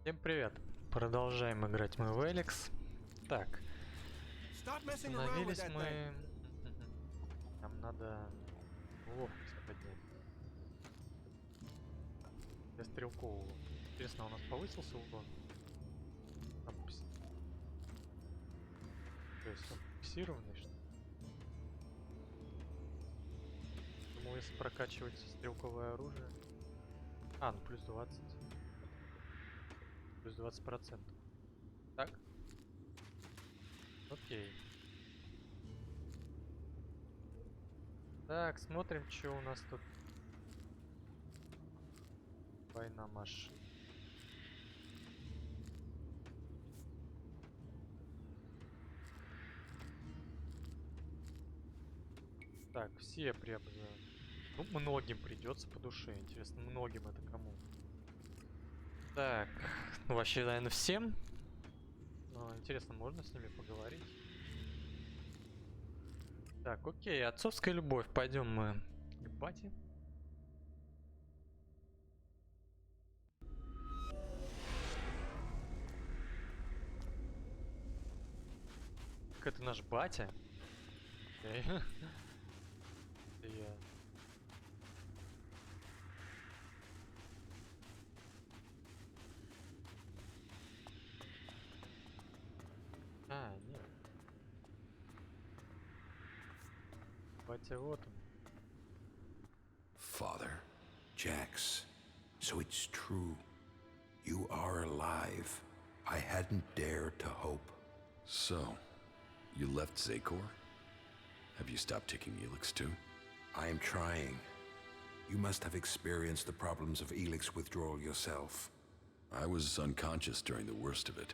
Всем привет! Продолжаем играть мы в ELEX. Так, остановились мы. Нам надо ловкость поднять. Для стрелкового. Интересно, у нас повысился урон? То есть он фиксированный, что ли? Думал, если прокачивать стрелковое оружие. А, ну плюс 20. Плюс 20%. Так? Окей. Так, смотрим, что у нас тут. Война машин. Так, все преобразуют. Ну, многим придется по душе. Интересно, многим это кому? Так, ну вообще, наверное, всем. Но интересно, можно с ними поговорить? Так, окей, отцовская любовь. Пойдем мы к бате. Так это наш батя. Окей. Я... А, нет. Батя вот он. Father, Jax, so it's true. You are alive. I hadn't dared to hope. So, you left Zakor? Have you stopped taking ELEX too? I am trying. You must have experienced the problems of ELEX withdrawal yourself. I was unconscious during the worst of it.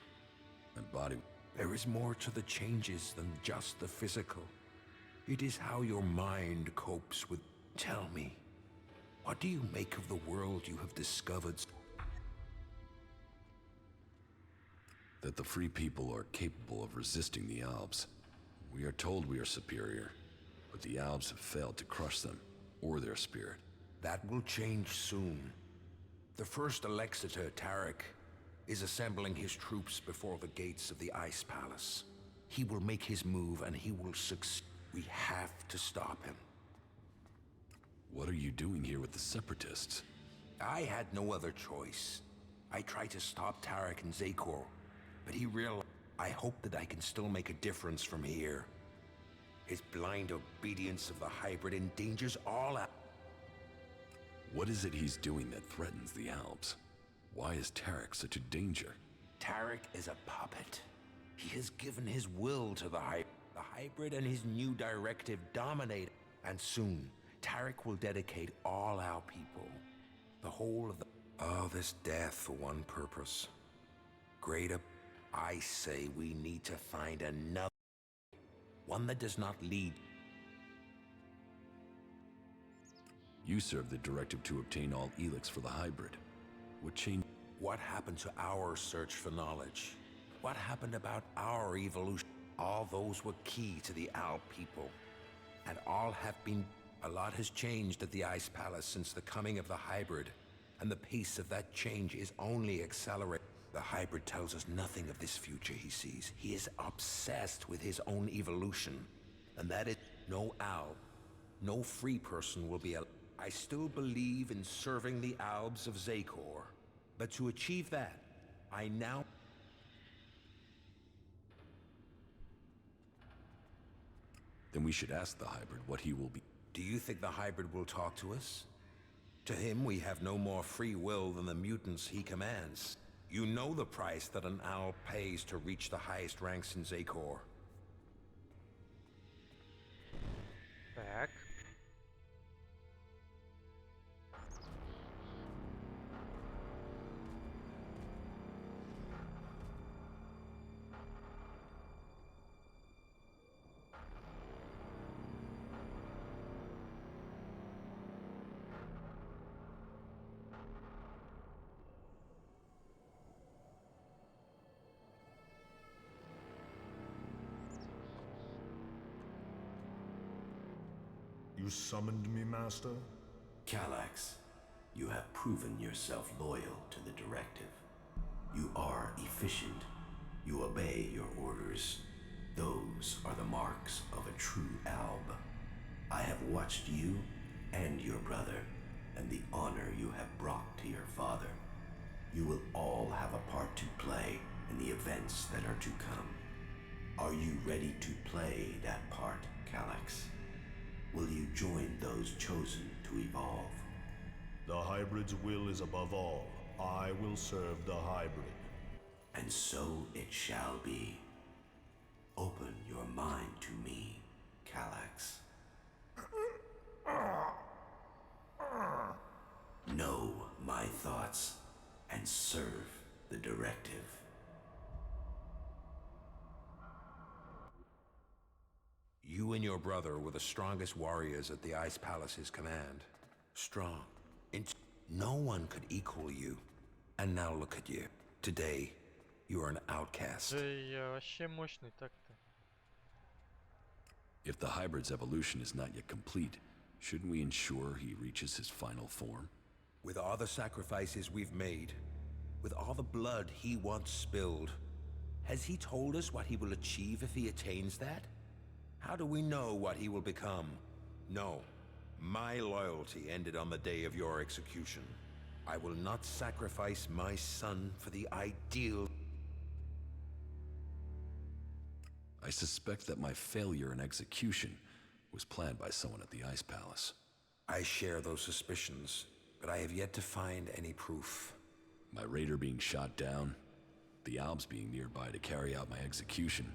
My body... There is more to the changes than just the physical. It is how your mind copes with... Tell me, what do you make of the world you have discovered? That the free people are capable of resisting the Albs. We are told we are superior, but the Albs have failed to crush them, or their spirit. That will change soon. The first Alexitor, Tarek, is assembling his troops before the gates of the Ice Palace. He will make his move and he will succeed. We have to stop him. What are you doing here with the Separatists? I had no other choice. I tried to stop Tarek and Zakor, but he realized I hope that I can still make a difference from here. His blind obedience of the hybrid endangers all our... What is it he's doing that threatens the Albs? Why is Tarek such a danger? Tarek is a puppet. He has given his will to the hybrid. The hybrid and his new directive dominate, and soon Tarek will dedicate all our people, the whole of the... All this death for one purpose. Greater... I say we need to find another... One that does not lead... You served the directive to obtain all ELEX for the hybrid. What changed? What happened to our search for knowledge? What happened about our evolution? All those were key to the Al people. And all have been... A lot has changed at the Ice Palace since the coming of the hybrid. And the pace of that change is only accelerating. The hybrid tells us nothing of this future he sees. He is obsessed with his own evolution. And that is no Al, no free person will be a... I still believe in serving the Albs of Zakor. But to achieve that, I now... Then we should ask the hybrid what he will be. Do you think the hybrid will talk to us? To him, we have no more free will than the mutants he commands. You know the price that an owl pays to reach the highest ranks in Zakor. Так. You summoned me, Master? Calax, you have proven yourself loyal to the directive. You are efficient. You obey your orders. Those are the marks of a true alb. I have watched you and your brother, and the honor you have brought to your father. You will all have a part to play in the events that are to come. Are you ready to play that part, Calyx? Will you join those chosen to evolve? The hybrid's will is above all. I will serve the hybrid. And so it shall be. Open your mind to me, Calyx. Know my thoughts and serve the directive. You and your brother were the strongest warriors at the Ice Palace's command. Strong. No one could equal you. And now look at you. Today, you are an outcast. Да я вообще мощный так-то. If the hybrid's evolution is not yet complete, shouldn't we ensure he reaches his final form? With all the sacrifices we've made, with all the blood he once spilled, has he told us what he will achieve if he attains that? How do we know what he will become? No. My loyalty ended on the day of your execution. I will not sacrifice my son for the ideal. I suspect that my failure in execution was planned by someone at the Ice Palace. I share those suspicions, but I have yet to find any proof. My raider being shot down, the Albs being nearby to carry out my execution.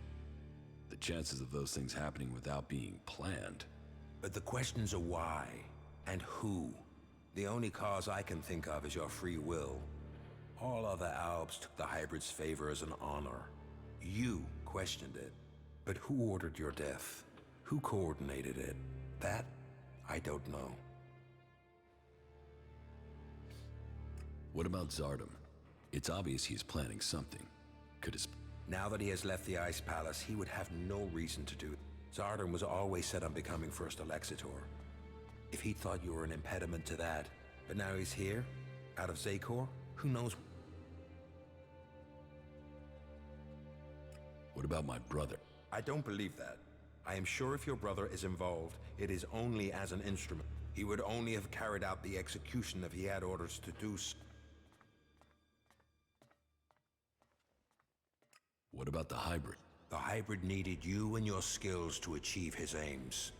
The chances of those things happening without being planned. But the questions are why and who. The only cause I can think of is your free will. All other Albs took the hybrid's favor as an honor. You questioned it. But who ordered your death? Who coordinated it? That, I don't know. What about Zardom? It's obvious he's planning something. Could his... Now that he has left the Ice Palace, he would have no reason to do it. Zardom was always set on becoming First Alexitor. If he thought you were an impediment to that, but now he's here, out of Zakor, who knows? What about my brother? I don't believe that. I am sure if your brother is involved, it is only as an instrument. He would only have carried out the execution if he had orders to do so. What about the hybrid? The hybrid needed you and your skills to achieve his aims.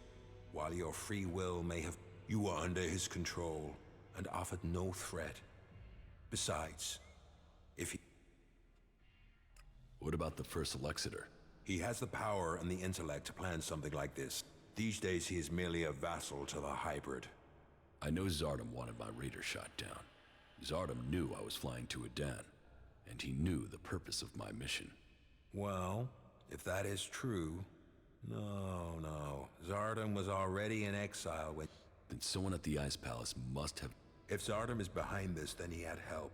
While your free will may have... You were under his control and offered no threat. Besides, if he... What about the First Alexitor? He has the power and the intellect to plan something like this. These days he is merely a vassal to the hybrid. I know Zardom wanted my raider shot down. Zardom knew I was flying to Adan, and he knew the purpose of my mission. Well, if that is true... No. Zardom was already in exile when... Then someone at the Ice Palace must have... If Zardom is behind this, then he had help.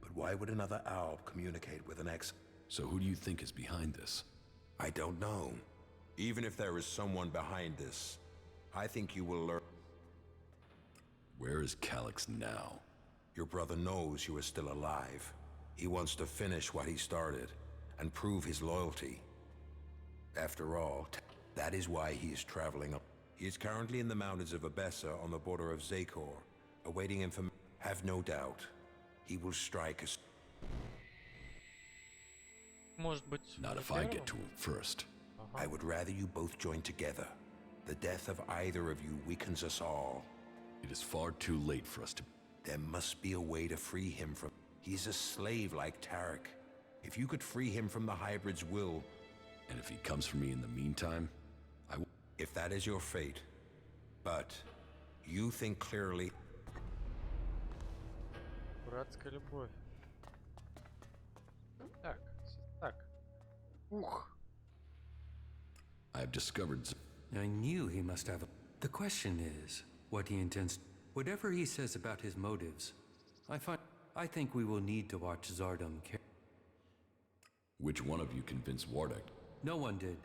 But why would another Alb communicate with an ex... So who do you think is behind this? I don't know. Even if there is someone behind this, I think you will learn... Where is Calyx now? Your brother knows you are still alive. He wants to finish what he started, and prove his loyalty. After all, that is why he is traveling up. He is currently in the mountains of Abessa on the border of Zakor, awaiting information. Have no doubt, he will strike us. Может быть, Not if I get to him first. I would rather you both join together. The death of either of you weakens us all. It is far too late for us to... There must be a way to free him from... He's a slave like Tarek. If you could free him from the hybrid's will... And if he comes for me in the meantime, I will... If that is your fate. But you think clearly... Братская любовь. Так. Ух. I have discovered... I knew he must have a... The question is, what he intends... Whatever he says about his motives, I think we will need to watch Zardom Which one of you convinced Wardak? No one did.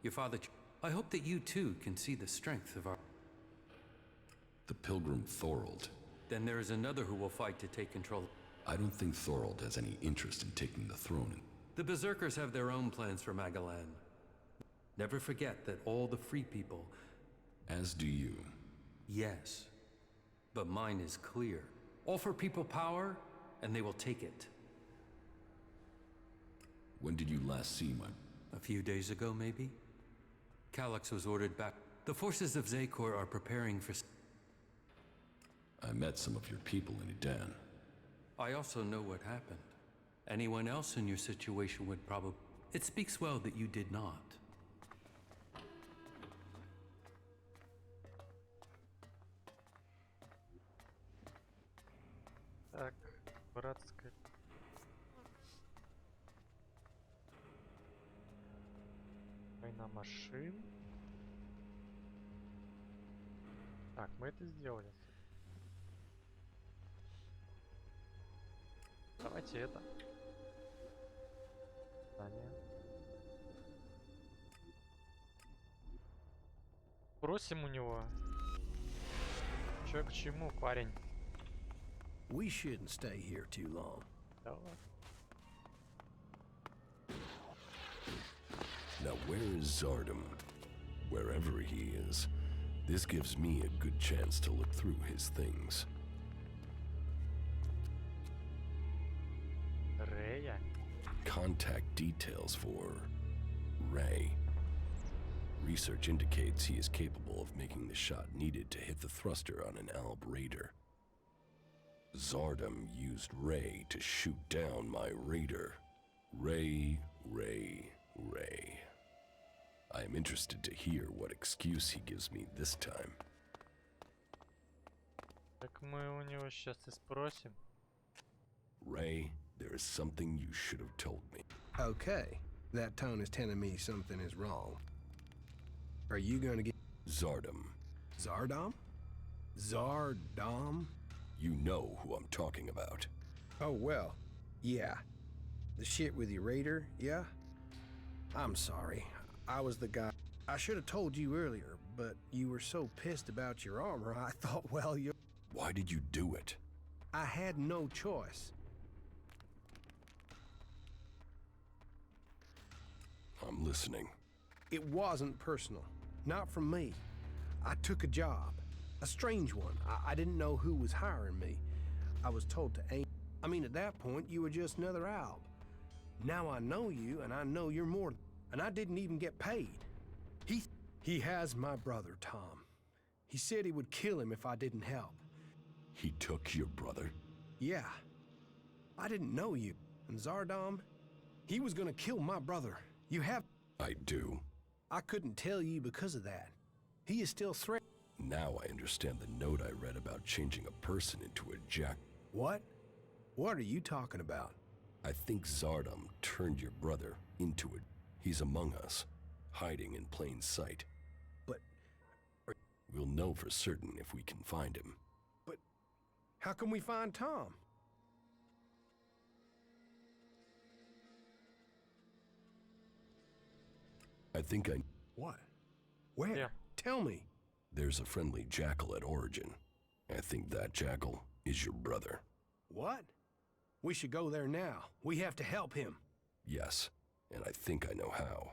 Your father... I hope that you too can see the strength of our... The pilgrim Thorold. Then there is another who will fight to take control. I don't think Thorold has any interest in taking the throne. The Berserkers have their own plans for Magalan. Never forget that all the free people... As do you. Yes. But mine is clear. Offer people power, and they will take it. When did you last see my... A few days ago, maybe? Calyx was ordered back. The forces of Zakor are preparing for... I met some of your people in Edan. I also know what happened. Anyone else in your situation would probably... It speaks well that you did not. Так, братская. Война машин. Так, мы это сделали. Давайте это. Здание. Просим у него. Чё к чему, парень? We shouldn't stay here too long. Давай. Now where is Zardom? Wherever he is, this gives me a good chance to look through his things. Рея. Contact details for Ray. Research indicates he is capable of making the shot needed to hit the thruster on an Alb raider. Zardom used Ray to shoot down my raider. Ray. I am interested to hear what excuse he gives me this time. Так мы у него сейчас и спросим. Ray, there is something you should have told me. Okay, that tone is telling me something is wrong. Are you gonna get... Zardom. Zardom? Zardom? You know who I'm talking about. Oh, well, yeah. The shit with your raider, yeah? I'm sorry. I was the guy... I should have told you earlier, but you were so pissed about your armor, I thought, well, you... Why did you do it? I had no choice. I'm listening. It wasn't personal. Not from me. I took a job. A strange one. I didn't know who was hiring me. I was told to aim... I mean, at that point, you were just another Alb. Now I know you, and I know you're more... And I didn't even get paid. He has my brother, Tom. He said he would kill him if I didn't help. He took your brother? Yeah. I didn't know you. And Zardom, he was gonna kill my brother. You have... I do. I couldn't tell you because of that. He is still threatening. Now I understand the note I read about changing a person into a jack. What? What are you talking about? I think Zardom turned your brother into a... He's among us, hiding in plain sight. But... We'll know for certain if we can find him. But... How can we find Tom? I think I... What? Where? Yeah. Tell me. There's a friendly jackal at Origin. I think that jackal is your brother. What? We should go there now. We have to help him. Yes, and I think I know how.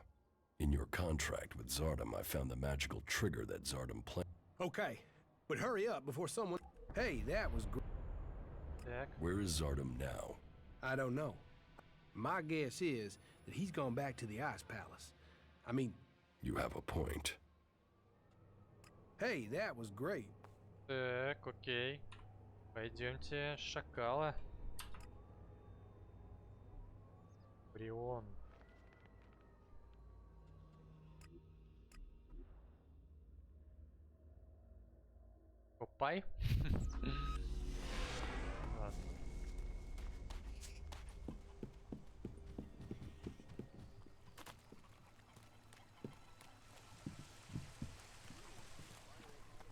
In your contract with Zardom, I found the magical trigger that Zardom planned. Okay, but hurry up before someone... Hey, that was great. Так. Where is Zardom now? I don't know. My guess is that he's gone back to the Ice Palace. I mean... You have a point. Hey, that was great. Так, окей. Пойдемте, шакала. Брион. Попай. Ладно.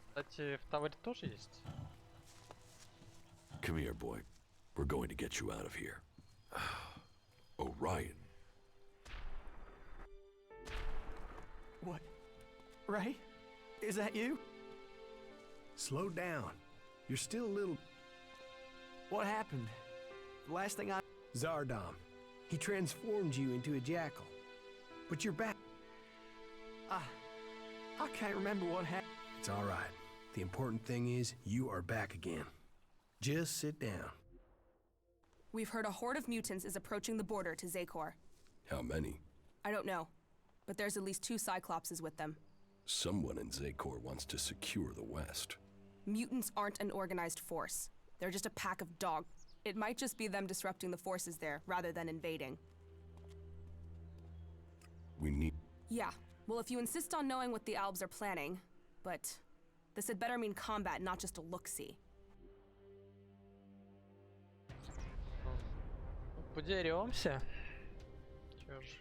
Кстати, в Тавре тоже есть. Come here, boy. We're going to get you out of here. Orion. What? Ray? Is that you? Slow down. You're still a little... What happened? The last thing I... Zardom. He transformed you into a jackal. But you're back. I can't remember what happened. It's all right. The important thing is you are back again. Just sit down. We've heard a horde of mutants is approaching the border to Zakor. How many? I don't know, but there's at least 2 Cyclopses with them. Someone in Zakor wants to secure the West. Mutants aren't an organized force. They're just a pack of dogs. It might just be them disrupting the forces there, rather than invading. We need... Yeah, well, if you insist on knowing what the Albs are planning, but this had better mean combat, not just a look-see. Подеремся. Чё ж.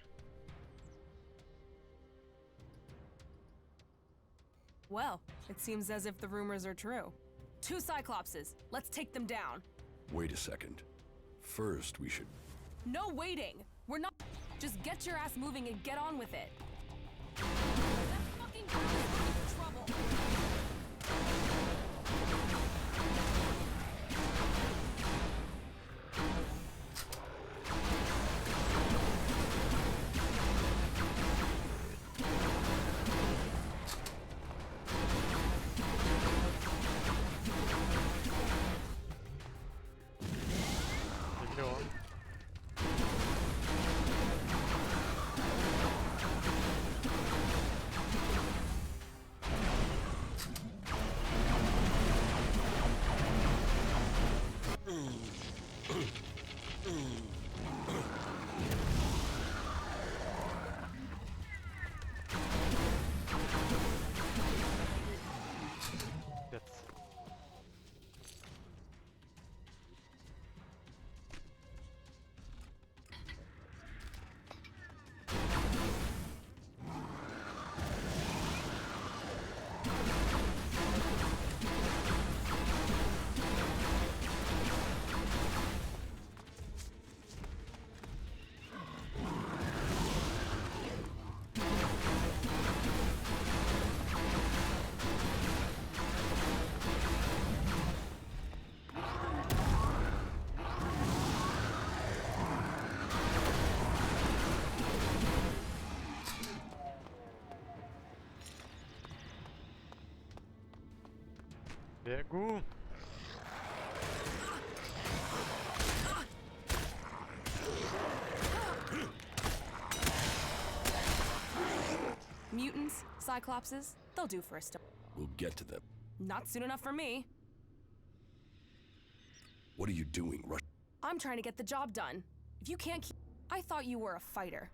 Well, it seems as if the rumors are true. 2 Cyclopses. Let's take them down. Wait a second. First, we should... No waiting! We're not... Just get your ass moving and get on with it. That fucking girl is in trouble. Идём. Пипец. Бегу. Mutants, Cyclopses, they'll do for a start. We'll get to them. Not soon enough for me. What are you doing, Rush? I'm trying to get the job done. If you can't keep... I thought you were a fighter.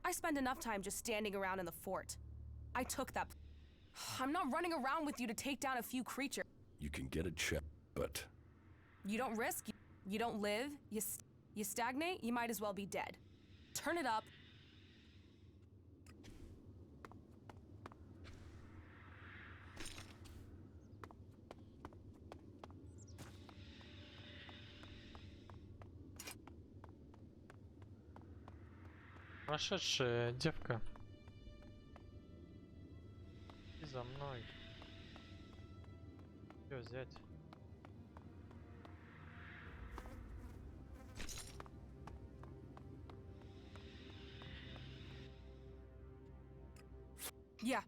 I spend enough time just standing around in the fort. I took that... I'm not running around with you to take down a few creatures. You can get a check, but... You don't risk, you don't live, you stagnate, you might as well be dead. Turn it up. Прошедшая девка. И за мной. Что взять? Yeah.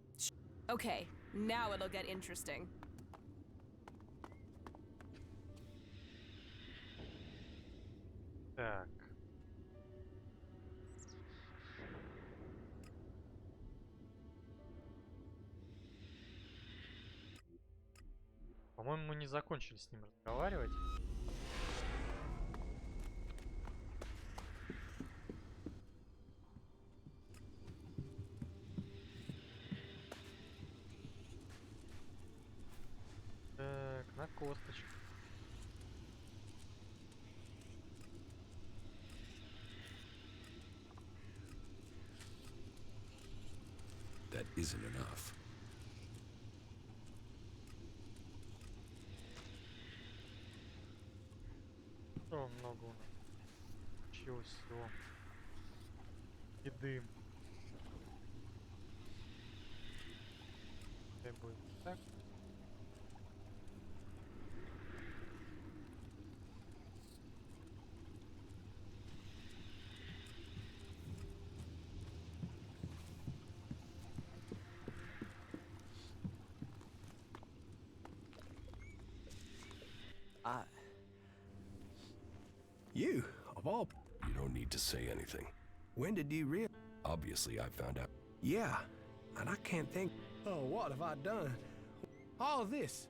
Okay, now it'll get interesting. Так. По-моему, мы не закончили с ним разговаривать. Так, на косточку. That isn't enough. О, много у нас. Чего всего. И дым. Это будет так. You, of all... You don't need to say anything. When did you realize? Obviously, I found out. Yeah, and I can't think... Oh, what have I done? All this.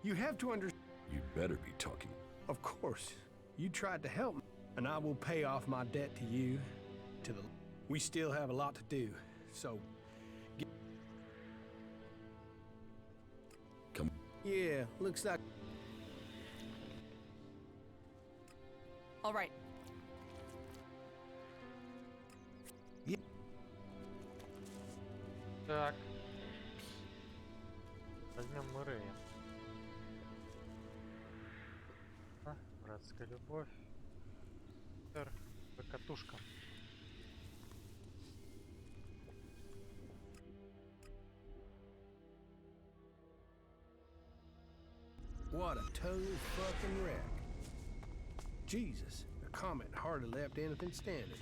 You have to understand... You'd better be talking. Of course. You tried to help me, and I will pay off my debt to you, to the... We still have a lot to do, so... Come. Yeah, looks like... All right. Так. Возьмем мы Рэя. А, братская любовь. Катушка. What a total fucking wreck. Jesus, the comet hardly left anything standing.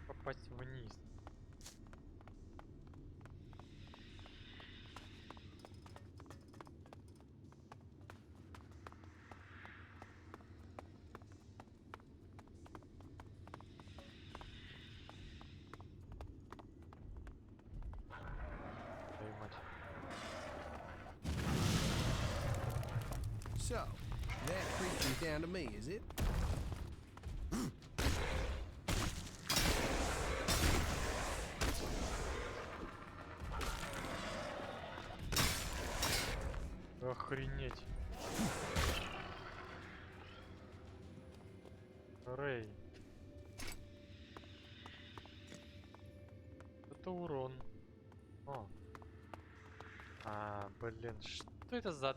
Попасть вниз. Твою мать. So, that creature's down to me, is it? Охренеть. Рэй. Это урон. О. А, блин, что это за...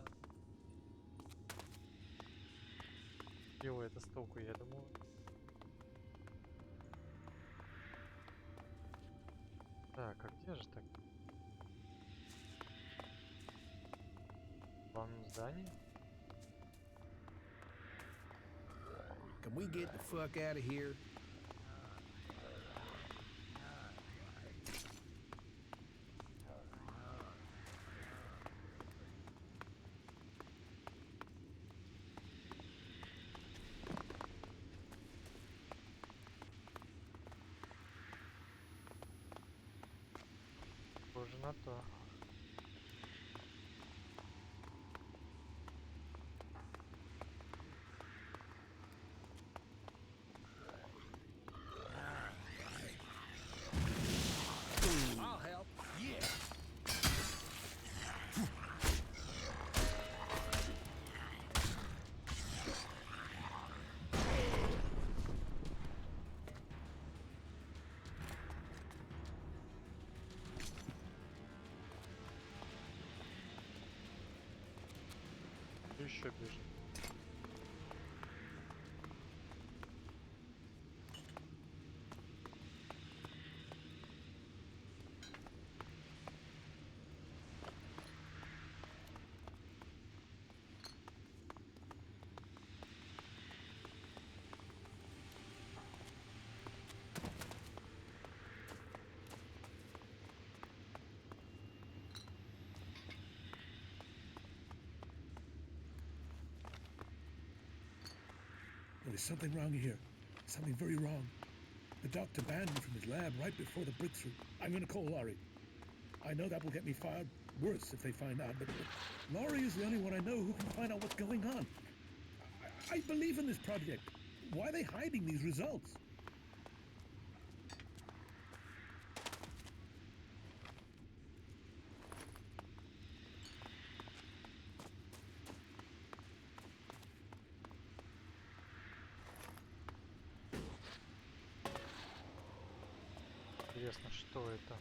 Делает эта штука, я думаю. Так, а где же так? В главном здании? Can we get the fuck out of here? Похоже на то. I'll help. Yeah. Еще бежит. There's something wrong here. Something very wrong. The doctor banned me from his lab right before the breakthrough. I'm gonna call Laurie. I know that will get me fired. Worse if they find out, but Laurie is the only one I know who can find out what's going on. I believe in this project. Why are they hiding these results? Интересно, что это?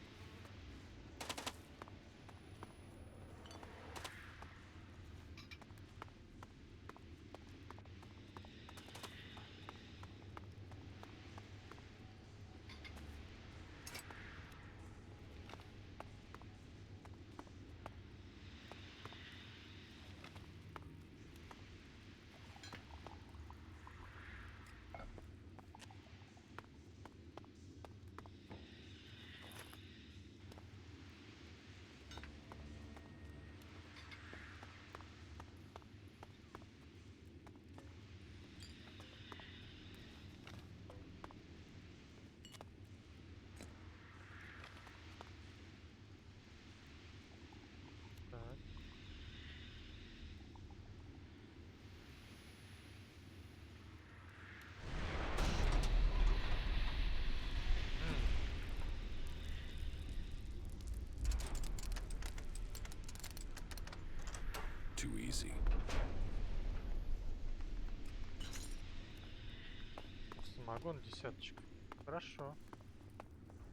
самогон, десяточка. Хорошо.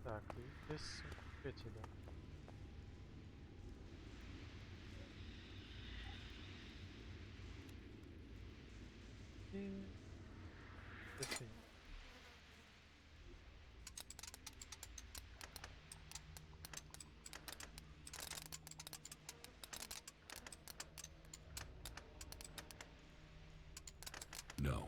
Так, и здесь эти, да. И... эти. No.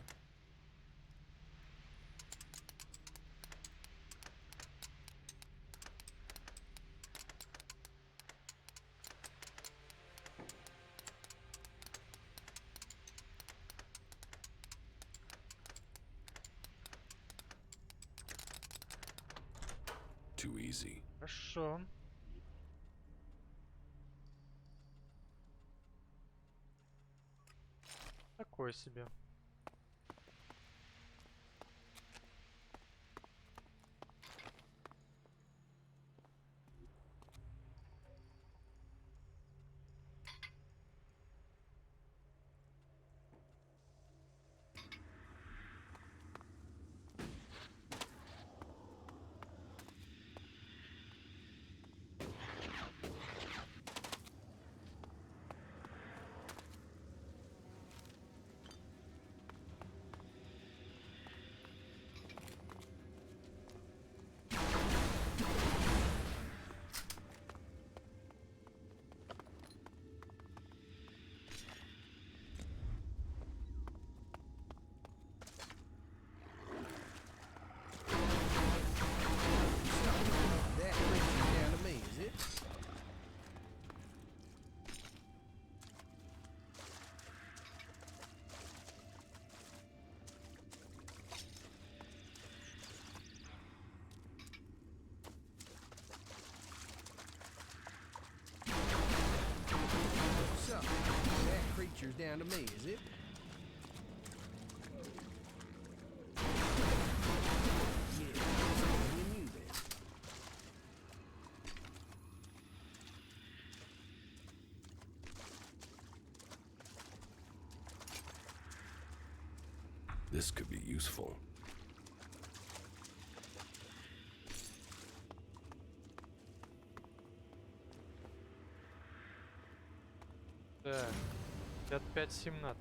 Too easy. Хорошо. Такое себе. That creature's down to me, is it? So, that creature's down to me, is it? Yeah, it's me and you then. This could be useful. Так, 55-17.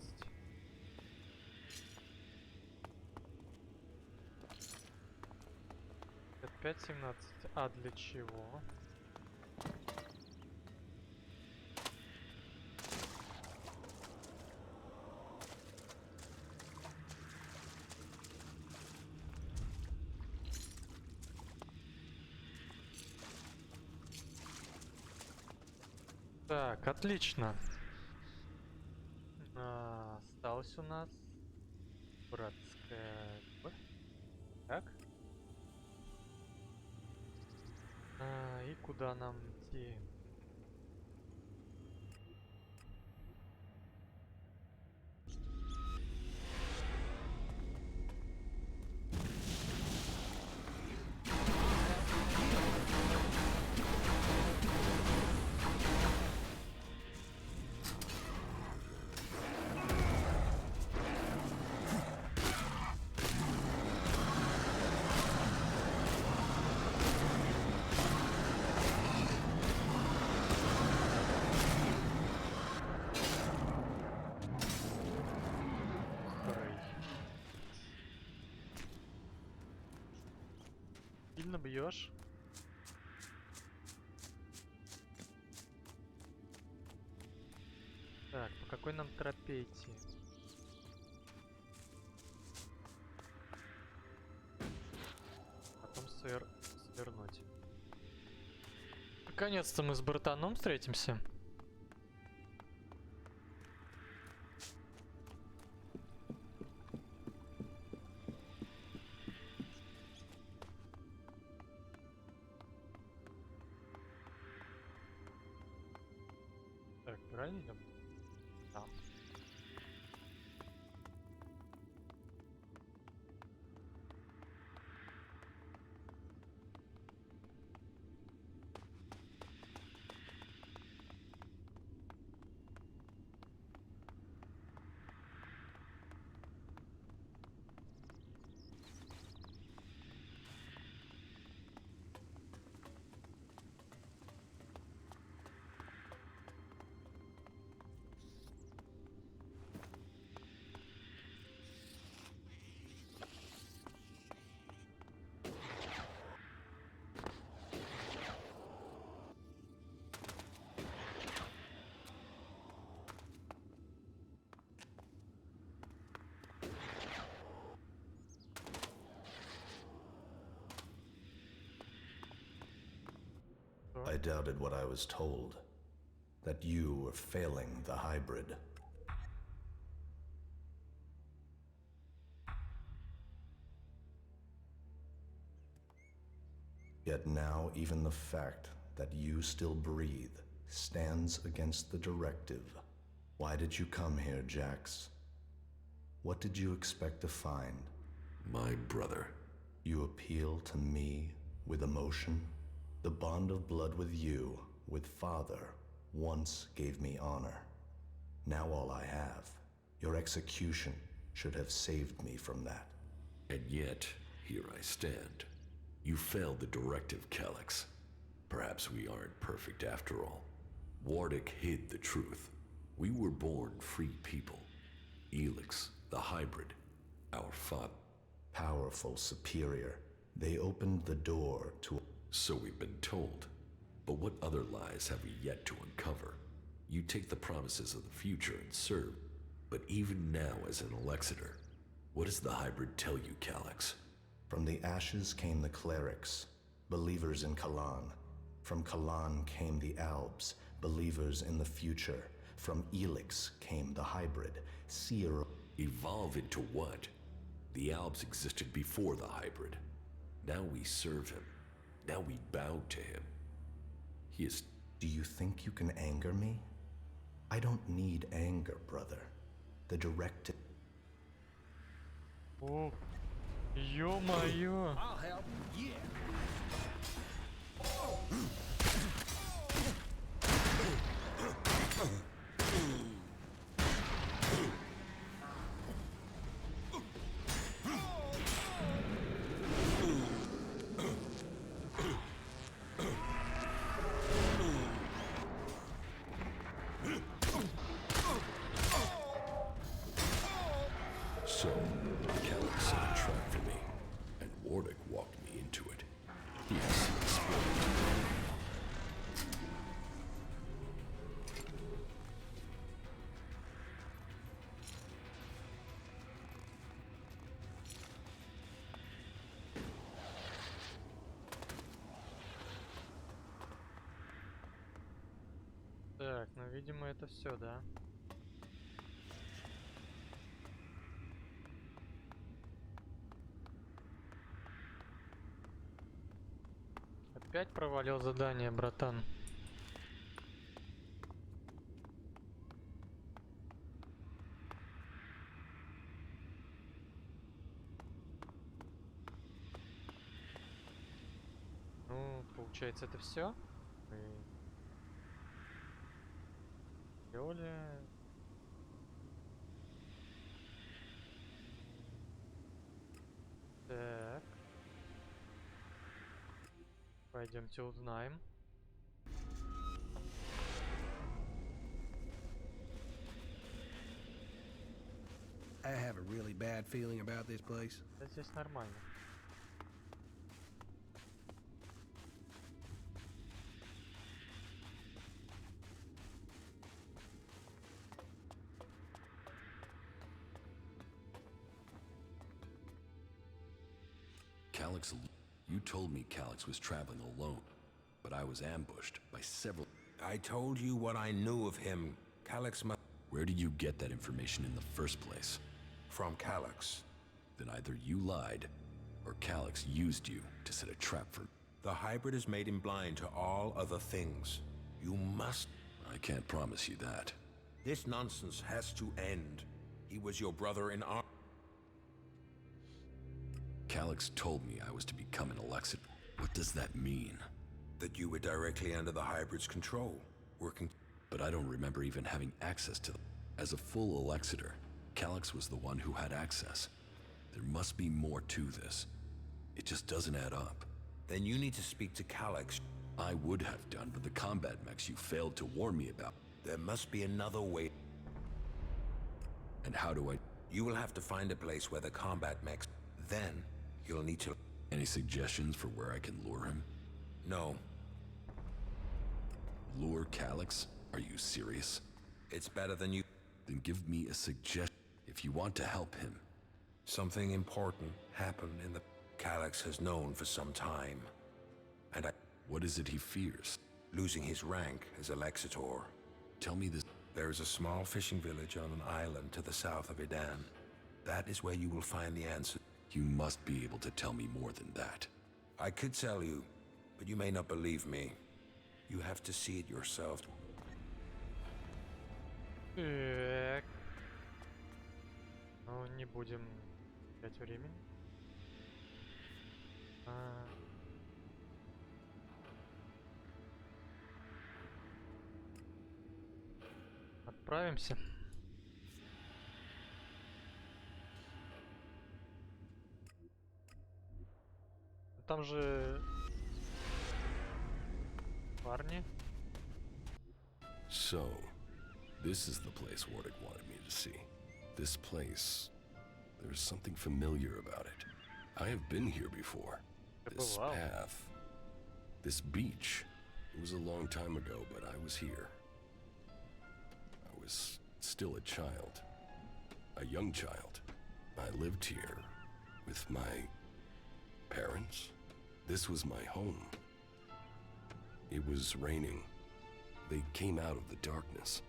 Пять 17. А для чего? Так, отлично. Осталось у нас братская... Так. И куда нам идти? Сильно бьешь? Так, по какой нам тропе идти? Потом свернуть. Наконец-то мы с братаном встретимся. Так, правильно идем? Да. I doubted what I was told. That you were failing the hybrid. Yet now even the fact that you still breathe stands against the directive. Why did you come here, Jax? What did you expect to find? My brother. You appeal to me with emotion? The bond of blood with you, with Father, once gave me honor. Now all I have, your execution, should have saved me from that. And yet, here I stand. You failed the directive, Calyx. Perhaps we aren't perfect after all. Wardic hid the truth. We were born free people. ELEX, the hybrid, our father. Powerful, superior. They opened the door to... So we've been told. But what other lies have we yet to uncover? You take the promises of the future and serve. But even now as an Elexiter, what does the hybrid tell you, Calyx? From the ashes came the clerics, believers in Kalan. From Kalan came the Albs, believers in the future. From ELEX came the hybrid, seer... Evolve into what? The Albs existed before the hybrid. Now we serve him. Now we bow to him. He is... Do you think you can anger me? I don't need anger, brother. The directive... О, ё-моё! I'll help. Yeah. So, Calyx set a trap for me, and Wardic walked me into it. He has some experience. Так, ну, видимо, это все, да? Опять провалил задание, братан. Ну, получается, это все. Сделали. Так. Пойдемте узнаем. I have a really bad feeling about this place. Да здесь нормально. Calyx, you told me Calyx was traveling alone, but I was ambushed by several... I told you what I knew of him. Calyx must... Where did you get that information in the first place? From Calyx. Then either you lied, or Calyx used you to set a trap for... The hybrid has made him blind to all other things. You must... I can't promise you that. This nonsense has to end. He was your brother in arms. Calyx told me I was to become an Elexit. What does that mean? That you were directly under the hybrid's control, working... But I don't remember even having access to them. As a full Elexiter, Calyx was the one who had access. There must be more to this. It just doesn't add up. Then you need to speak to Calyx. I would have done, but the combat mechs you failed to warn me about. There must be another way. And how do I... You will have to find a place where the combat mechs... Then, you'll need to... Any suggestions for where I can lure him? No. Lure Calyx? Are you serious? It's better than you... Then give me a suggestion if you want to help him. Something important happened in the... Calyx has known for some time. And I... What is it he fears? losing his rank as Elexitor. Tell me this. There is a small fishing village on an island to the south of Idan. That is where you will find the answer. You must be able to tell me more than that. I could tell you, but you may not believe me. You have to see it yourself. Так. Ну, не будем терять времени. Отправимся. Там же парни. So, this is the place Wardick wanted me to see. This place, there's something familiar about it. I have been here before. This wow. path, this beach. It was a long time ago, but I was here. I was still a child. A young child. I lived here with my parents. This was my home. It was raining. They came out of the darkness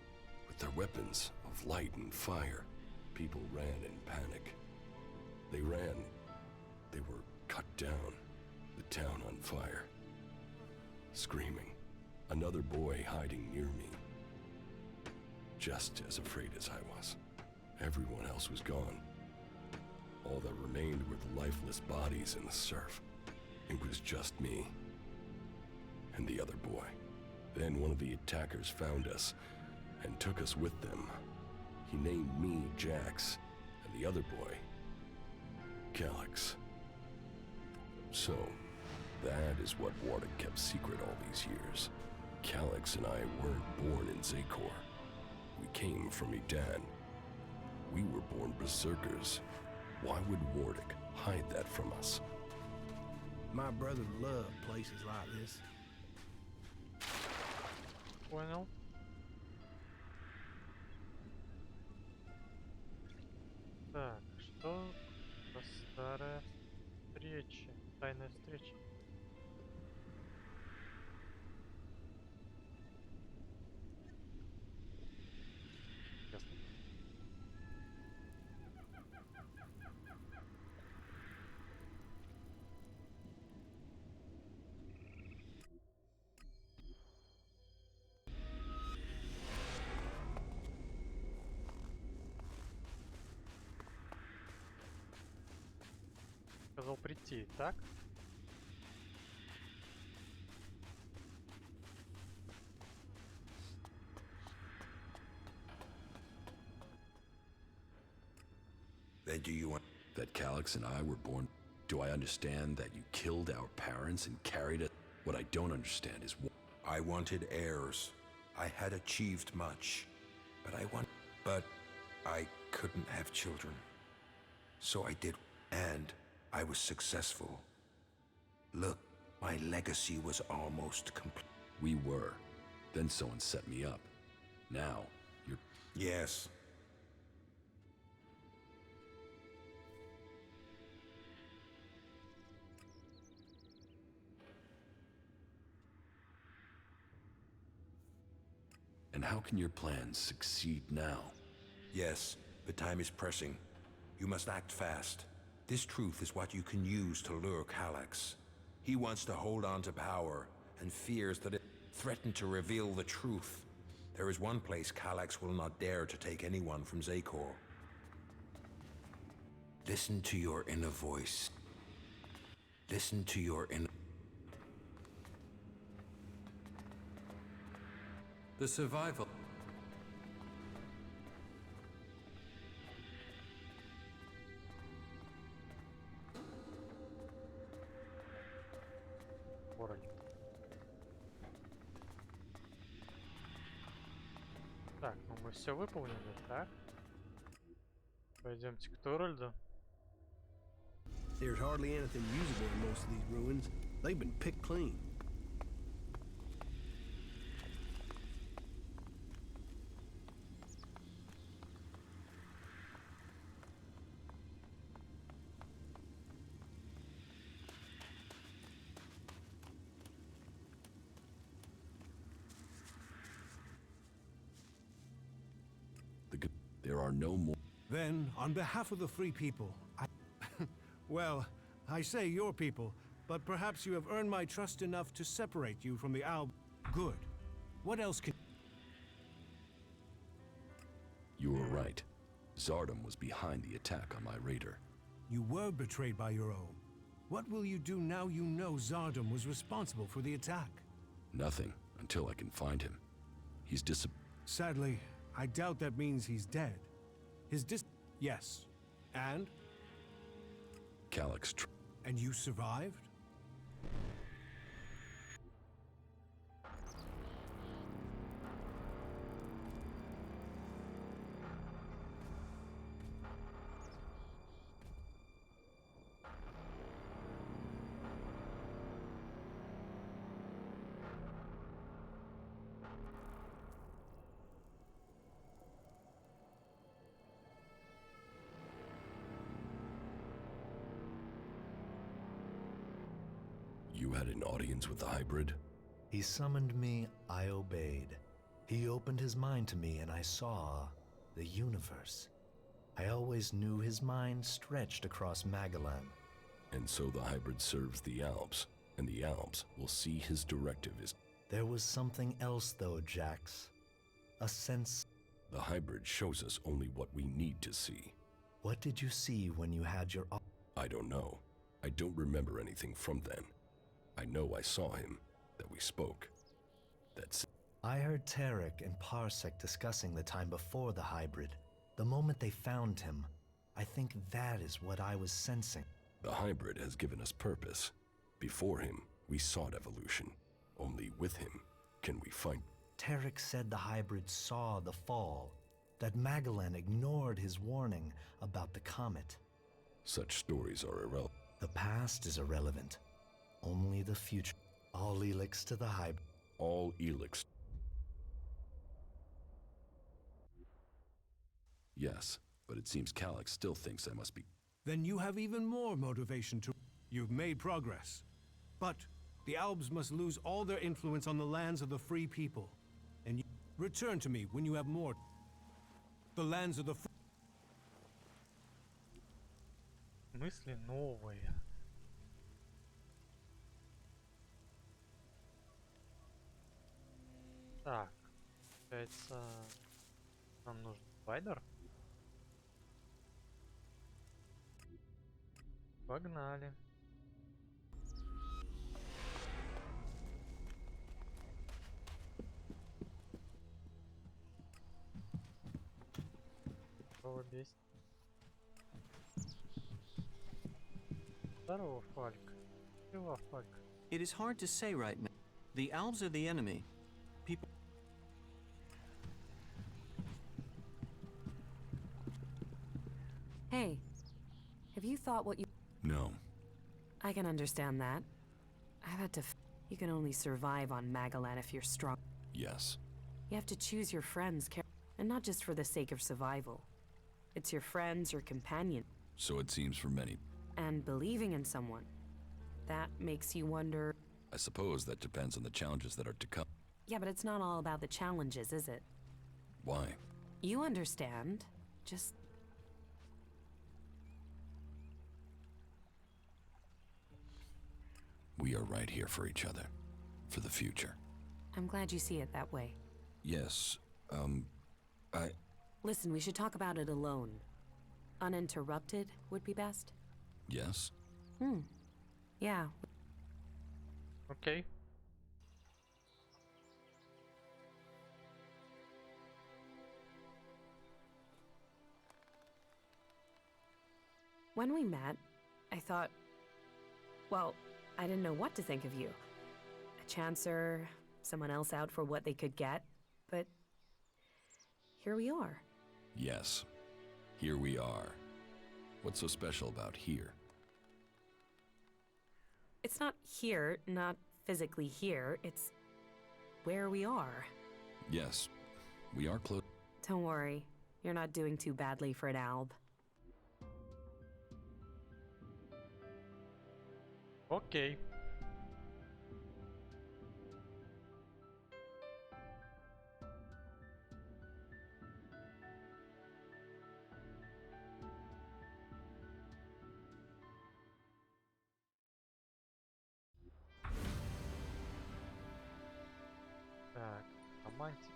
with their weapons of light and fire. People ran in panic. They ran. They were cut down. The town on fire. Screaming. Another boy hiding near me. Just as afraid as I was. Everyone else was gone. All that remained were the lifeless bodies in the surf. It was just me. And the other boy. Then one of the attackers found us and took us with them. He named me Jax, and the other boy, Calyx. So, that is what Wardick kept secret all these years. Calyx and I weren't born in Zakor. We came from Idan. We were born berserkers. Why would Wardick hide that from us? My brother loved places like this. Понял. Так, что за старая встреча? Тайная встреча. Ясно. Сказал прийти, так? Then do you want... That Calyx and I were born. Do I understand that you killed our parents and carried it? What I don't understand is I wanted heirs. I had achieved much, but I couldn't have children. So I did, and I was successful. Look, my legacy was almost complete. We were. Then someone set me up. Now, you're... Yes. And how can your plans succeed now? Yes, the time is pressing. You must act fast. This truth is what you can use to lure Calyx. He wants to hold on to power, and fears that it threatened to reveal the truth. There is one place Calyx will not dare to take anyone from Zakor. Listen to your inner voice. Listen to your inner... The survival. Вроде. Так, ну мы все выполнили, так? Пойдемте к Торальду. There's hardly anything usable in most of these ruins. They've been picked clean. are no more. Then, on behalf of the free people, well, I say your people, but perhaps you have earned my trust enough to separate you from the Alb. Good. What else can... You were right. Zardom was behind the attack on my raider. You were betrayed by your own. What will you do now you know Zardom was responsible for the attack? Nothing, until I can find him. He's Sadly, I doubt that means he's dead. Yes. And? Calyx. And you survived? You had an audience with the hybrid? He summoned me, I obeyed. He opened his mind to me and I saw the universe. I always knew his mind stretched across Magellan. And so the hybrid serves the Alps, and the Alps will see his directive is... There was something else though, Jax. A sense... The hybrid shows us only what we need to see. What did you see when you had your... I don't know. I don't remember anything from then. I know I saw him, that we spoke. That's... I heard Tarek and Parsec discussing the time before the hybrid. The moment they found him, I think that is what I was sensing. The hybrid has given us purpose. Before him, we sought evolution. Only with him can we find... Tarek said the hybrid saw the fall, that Magellan ignored his warning about the comet. Such stories are irrelevant. The past is irrelevant. Only the future. All ELEX to the hybrid. All ELEX. Yes, but it seems Calyx still thinks I must be... Then you have even more motivation to... You've made progress. But the Albs must lose all their influence on the lands of the free people. And you... Return to me when you have more... The lands of the... Мысли новые. Так, получается, нам нужен спайдер. Погнали. Кого бесит? Здорово, Фальк. Чего, Фальк? It is hard to say right now. The Alps are the enemy. People. Hey, have you thought what you... No. I can understand that. I've had to... You can only survive on Magellan if you're strong. Yes. You have to choose your friends, and not just for the sake of survival. It's your friends, your companion. So it seems for many. And believing in someone. That makes you wonder... I suppose that depends on the challenges that are to come. Yeah, but it's not all about the challenges, is it? Why? You understand. Just... We are right here for each other. For the future. I'm glad you see it that way. Yes, Listen, we should talk about it alone. Uninterrupted would be best. Yes? Yeah. Okay. When we met, I thought... Well, I didn't know what to think of you. A chancer, someone else out for what they could get, but... Here we are. Yes. Here we are. What's so special about here? It's not here, not physically here, it's... where we are. Yes. We are close. Don't worry, you're not doing too badly for an alb. Окей. романтик.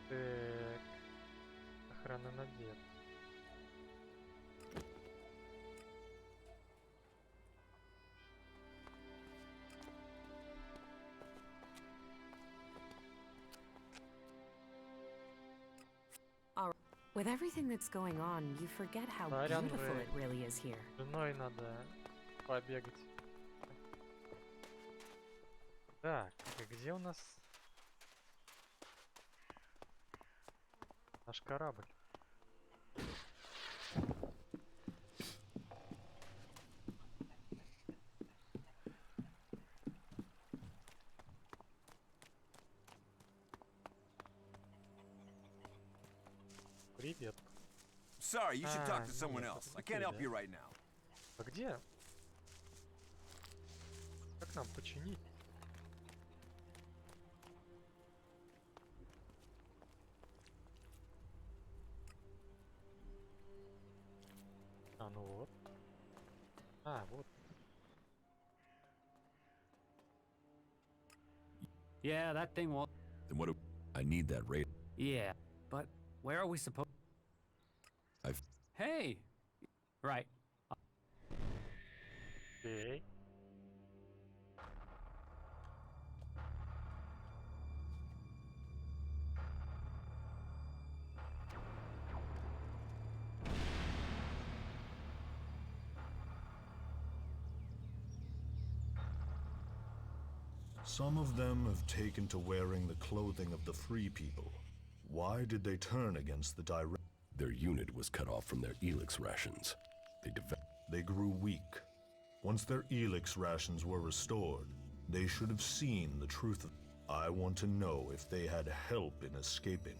Так. Охрана надет. With everything that's going on, you forget how Сорян, beautiful вы. it really is here. С женой надо побегать. Так, и где у нас наш корабль? Привет. Sorry, you should talk to нет, someone это else. не I can't ты, help да? you right now. А где? Как нам починить? А, ну вот. А, вот. Yeah, that thing won't. Then what do I need that radar? Yeah, but where are we supposed? I've Hey! Right. Окей. Some of them have taken to wearing the clothing of the free people. Why did they turn against the direct? their unit was cut off from their ELEX rations. They grew weak. Once their ELEX rations were restored, they should have seen the truth of. I want to know if they had help in escaping.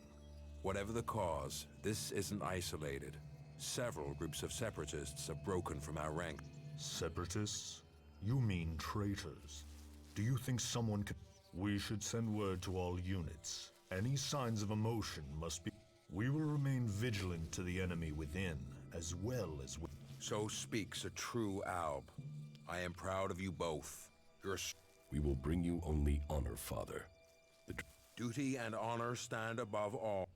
Whatever the cause, this isn't isolated. Several groups of separatists have broken from our ranks. Separatists? You mean traitors. Do you think someone could... We should send word to all units. Any signs of emotion must be... We will remain vigilant to the enemy within, as well as... So speaks a true Alb. I am proud of you both. Your We will bring you only honor, Father. duty and honor stand above all.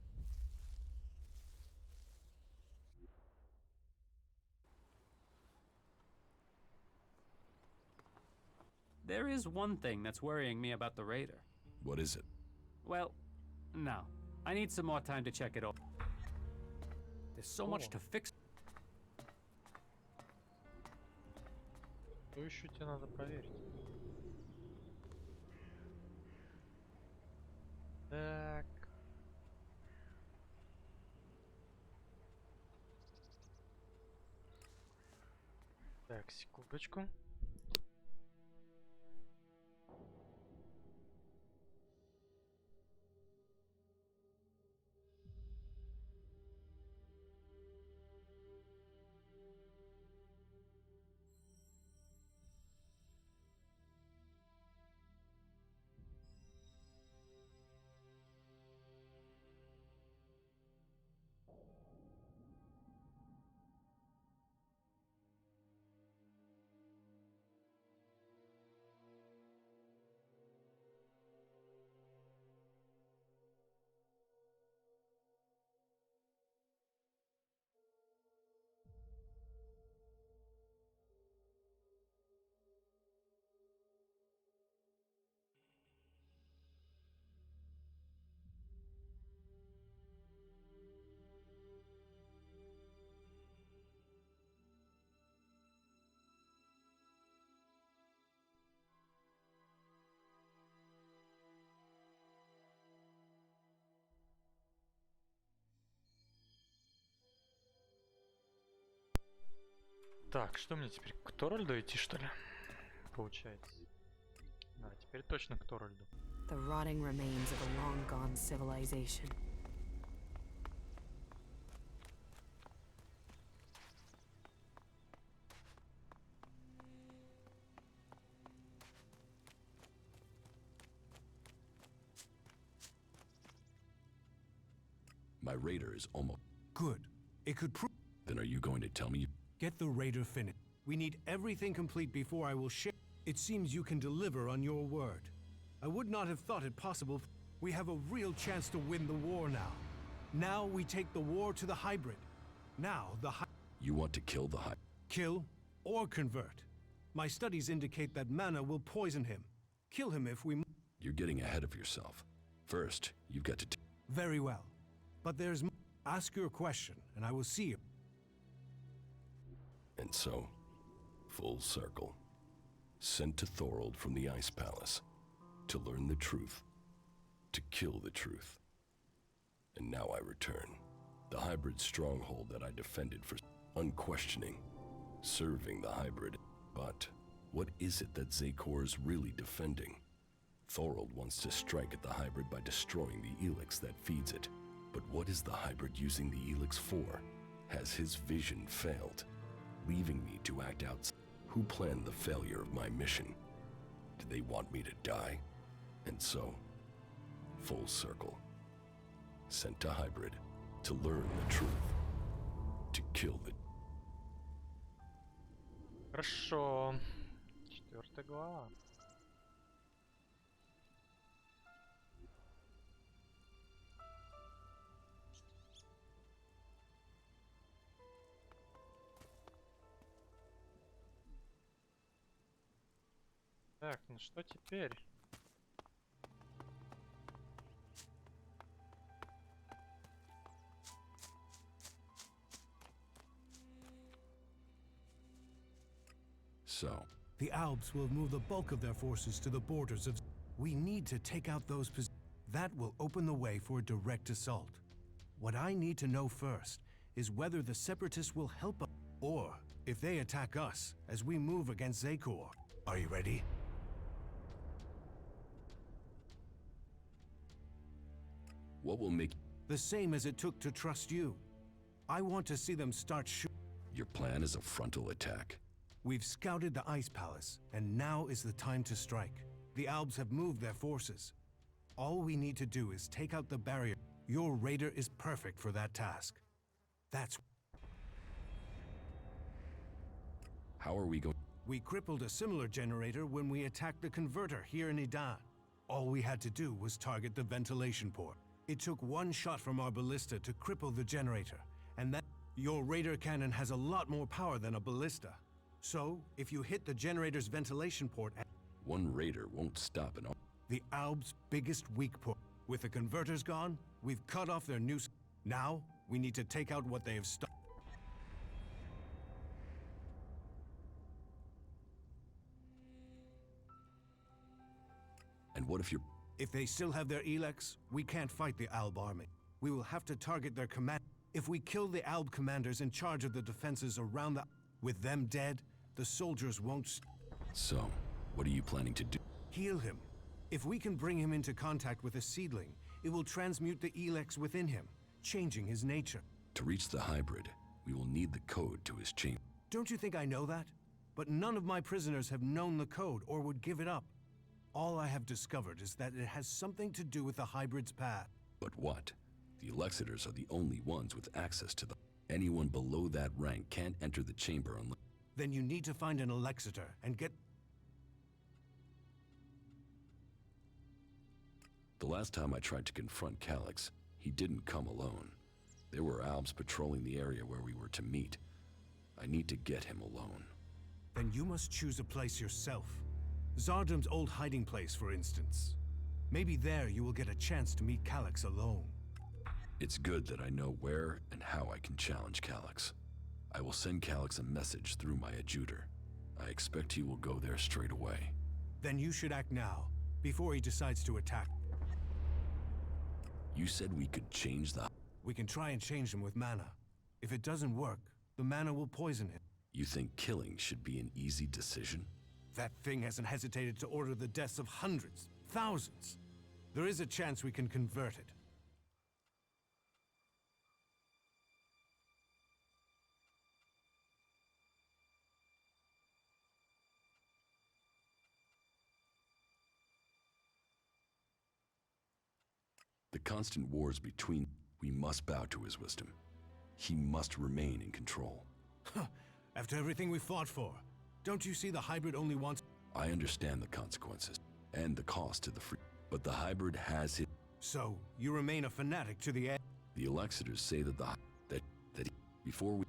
There is one thing that's worrying me about the Raider. What is it? Well, no. I need some more time to check it over. There's so much to fix. Что еще тебе надо проверить? Так. Так, секундочку. Так, что мне теперь? К Торальду идти, что ли? Получается. Да, теперь точно к Торальду. The rotting remains of a long-gone civilization. My Raider is almost... Good. It could prove. Then are you going to tell me... Get the Raider finished. We need everything complete before I will share. It seems you can deliver on your word. I would not have thought it possible. We have a real chance to win the war now. Now we take the war to the hybrid. Now the You want to kill the hybrid? Kill or convert. My studies indicate that mana will poison him. Kill him if we... You're getting ahead of yourself. First, you've got to... Very well. But there's... Ask your question, and I will see you. And so, full circle. Sent to Thorold from the Ice Palace. To learn the truth. To kill the truth. And now I return. The hybrid stronghold that I defended for unquestioning. Serving the hybrid. But what is it that Zakor is really defending? Thorold wants to strike at the hybrid by destroying the ELEX that feeds it. But what is the hybrid using the ELEX for? Has his vision failed? Leaving me to act out. Who planned the failure of my mission? Do they want me to die? And so, full circle. Sent to hybrid to learn the truth. To kill the... Хорошо. 4 глава. Так, ну что теперь? So, The Alps will move the bulk of their forces to the borders of... We need to take out those positions. That will open the way for a direct assault. What I need to know first is whether the Separatists will help us, or if they attack us as we move against Zakor. Are you ready? what will make... The same as it took to trust you. I want to see them start shooting. Your plan is a frontal attack? We've scouted the Ice Palace, and now is the time to strike. The Albs have moved their forces. All we need to do is take out the barrier. Your raider is perfect for that task. That's... How are we going... We crippled a similar generator when we attacked the converter here in Idan. All we had to do was target the ventilation port. It took one shot from our ballista to cripple the generator, and that... Your radar cannon has a lot more power than a ballista. So, if you hit the generator's ventilation port... One raider won't stop an... The Alb's biggest weak point. With the converters gone, we've cut off their new... Now, we need to take out what they have stopped. And what if you're... If they still have their ELEX, we can't fight the Alb army. We will have to target their command... If we kill the Alb commanders in charge of the defenses around the... With them dead, the soldiers won't... So, what are you planning to do? Heal him. If we can bring him into contact with a seedling, it will transmute the ELEX within him, changing his nature. To reach the hybrid, we will need the code to his chamber. Don't you think I know that? But none of my prisoners have known the code or would give it up. All I have discovered is that it has something to do with the hybrid's path. But what? The Elexitors are the only ones with access to them. Anyone below that rank can't enter the chamber unless... Then you need to find an Elexitor and get... The last time I tried to confront Calyx, he didn't come alone. There were Albs patrolling the area where we were to meet. I need to get him alone. Then you must choose a place yourself. Zardum's old hiding place, for instance. Maybe there you will get a chance to meet Calyx alone. It's good that I know where and how I can challenge Calyx. I will send Calyx a message through my adjutor. I expect he will go there straight away. Then you should act now, before he decides to attack. You said we could change the... We can try and change him with mana. If it doesn't work, the mana will poison him. You think killing should be an easy decision? That thing hasn't hesitated to order the deaths of hundreds, thousands. There is a chance we can convert it. The constant wars between... We must bow to his wisdom. He must remain in control. After everything we fought for, don't you see the hybrid only wants... I understand the consequences and the cost to the free, but the hybrid has it. So, you remain a fanatic to the end? The Elexitors say that before we...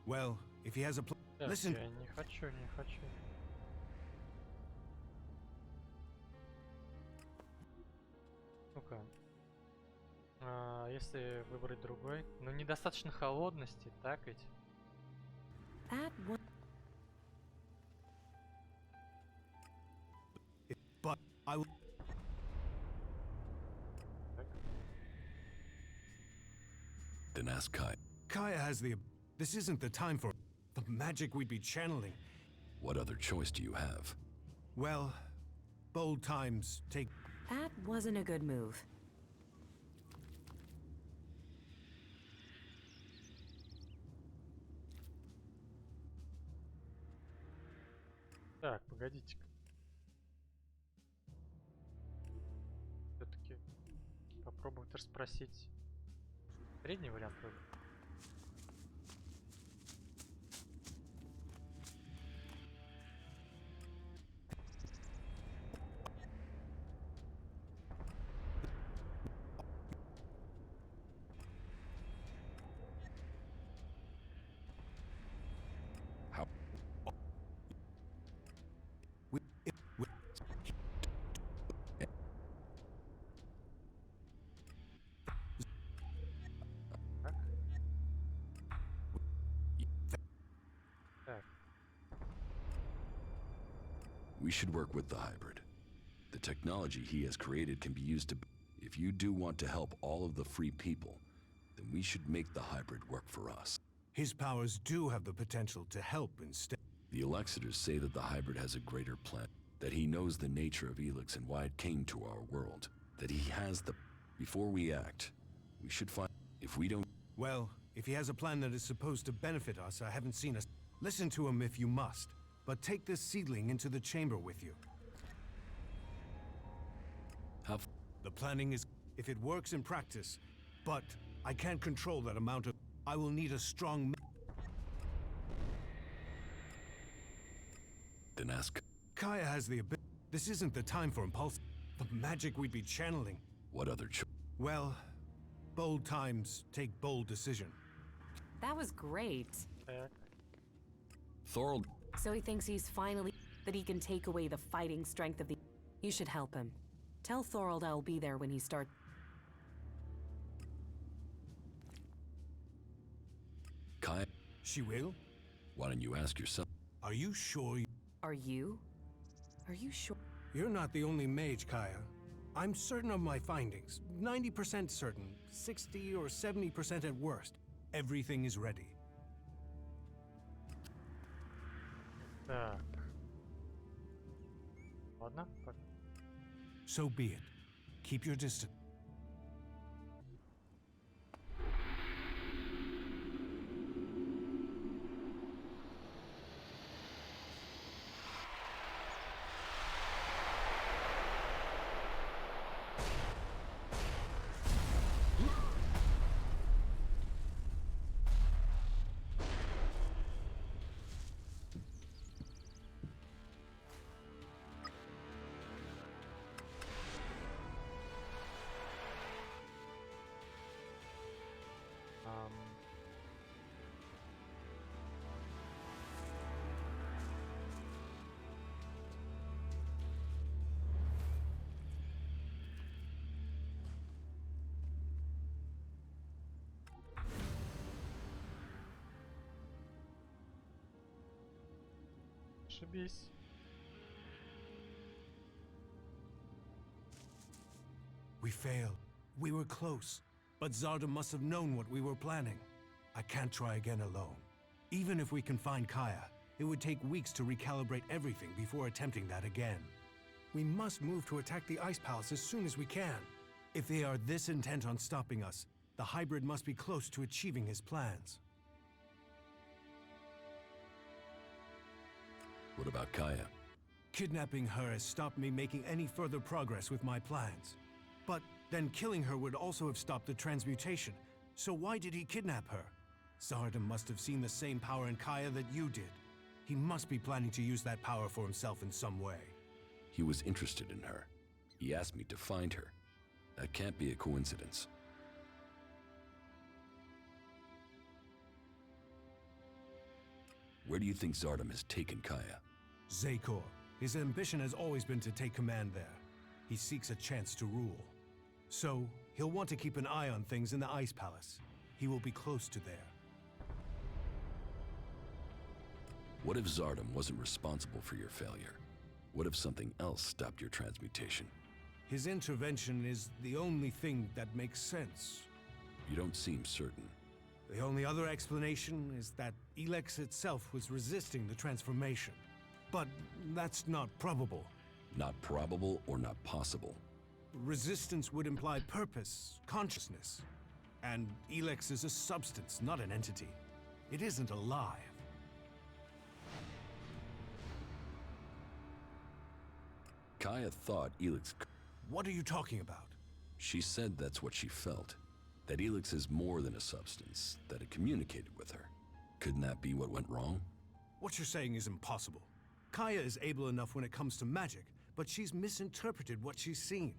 Well, if he has a plan... Так, Listen... я не хочу, не хочу. Ну-ка. Если выбрать другой? Ну, недостаточно холодности, так ведь? That one. But I will... Так. Then ask Kai. Kaya has the... This isn't the time for... The magic we'd be channeling. What other choice do you have? Well, bold times take... That wasn't a good move. Так, погодите-ка. Все-таки попробовать расспросить. Средний вариант вроде. We should work with the hybrid. The technology he has created can be used to... If you do want to help all of the free people, then we should make the hybrid work for us. His powers do have the potential to help instead. The Elexitors say that the hybrid has a greater plan, that he knows the nature of ELEX and why it came to our world, that he has the... Before we act, we should find... If we don't... Well, if he has a plan that is supposed to benefit us, I haven't seen us. Listen to him if you must, but take this seedling into the chamber with you. How... The planning is... If it works in practice, but I can't control that amount of... I will need a strong... Then ask... Kaya has the ability... This isn't the time for impulse... The magic we'd be channeling. What other choice? Well, bold times take bold decision. That was great. Так. Thorold... So he thinks he's finally... that he can take away the fighting strength of the... You should help him. Tell Thorold I'll be there when he starts... Kai, She will? why don't you ask yourself? Are you sure you... Are you? Are you sure? You're not the only mage, Kaya. I'm certain of my findings. 90% certain. 60 or 70% at worst. Everything is ready. Так. Ладно, так. So be it. Keep your distance. Ошибись. We failed. We were close. But Zarda must have known what we were planning. I can't try again alone. Even if we can find Kaya, it would take weeks to recalibrate everything before attempting that again. We must move to attack the Ice Palace as soon as we can. If they are this intent on stopping us, the hybrid must be close to achieving his plans. What about Kaya? Kidnapping her has stopped me making any further progress with my plans. But then killing her would also have stopped the transmutation. So why did he kidnap her? Zardom must have seen the same power in Kaya that you did. He must be planning to use that power for himself in some way. He was interested in her. He asked me to find her. That can't be a coincidence. Where do you think Zardom has taken Kaya? Zakor. His ambition has always been to take command there. He seeks a chance to rule. So, he'll want to keep an eye on things in the Ice Palace. He will be close to there. What if Zardom wasn't responsible for your failure? What if something else stopped your transmutation? His intervention is the only thing that makes sense. You don't seem certain. The only other explanation is that ELEX itself was resisting the transformation. But that's not probable. Not probable or not possible? Resistance would imply purpose, consciousness. And ELEX is a substance, not an entity. It isn't alive. Kaya thought ELEX... What are you talking about? She said that's what she felt. That ELEX is more than a substance, that it communicated with her. Couldn't that be what went wrong? What you're saying is impossible. Kaya is able enough when it comes to magic, but she's misinterpreted what she's seen.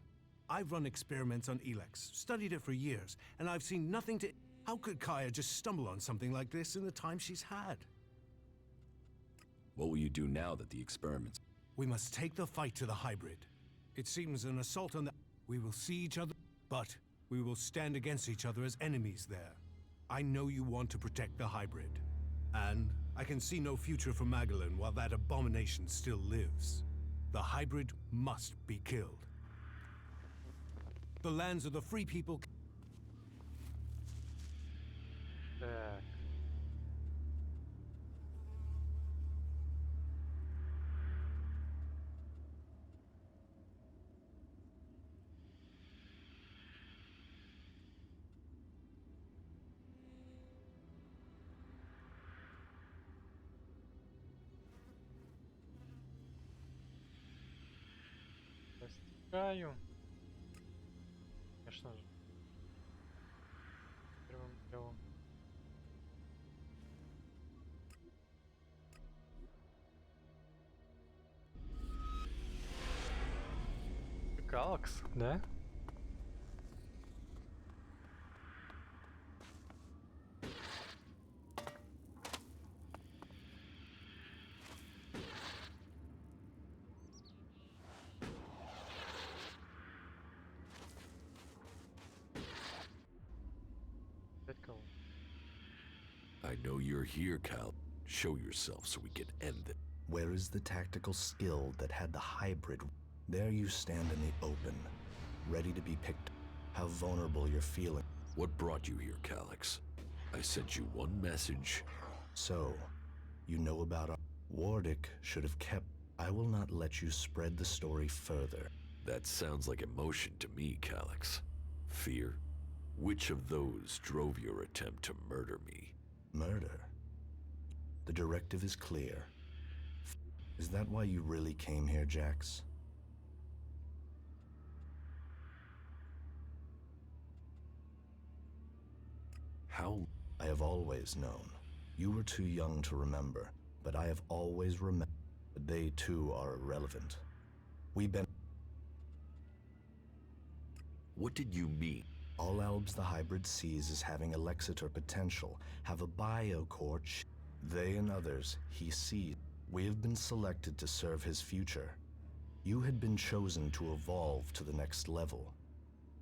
I've run experiments on ELEX, studied it for years, and I've seen nothing to... How could Kaya just stumble on something like this in the time she's had? What will you do now that the experiments... We must take the fight to the hybrid. It seems an assault on the... We will see each other, but we will stand against each other as enemies there. I know you want to protect the hybrid. And I can see no future for Magdalene while that abomination still lives. The hybrid must be killed. The lands of the free people... Так. Растекаю. Конечно же. Первым делом. Галакс, да? Опять кого? I know you're here, Cal. Show yourself so we can end it. Where is the tactical skill that had the hybrid? There you stand in the open, ready to be picked. How vulnerable you're feeling. What brought you here, Calyx? I sent you one message. So, you know about our... Wardick should have kept... I will not let you spread the story further. That sounds like emotion to me, Calyx. Fear? Which of those drove your attempt to murder me? Murder? The directive is clear. Is that why you really came here, Jax? How? I have always known. You were too young to remember, but I have always remembered that they too are irrelevant. We've been... What did you mean? All Albs the hybrid sees as having Alexitor potential have a biocore. They and others he sees. We have been selected to serve his future. You had been chosen to evolve to the next level.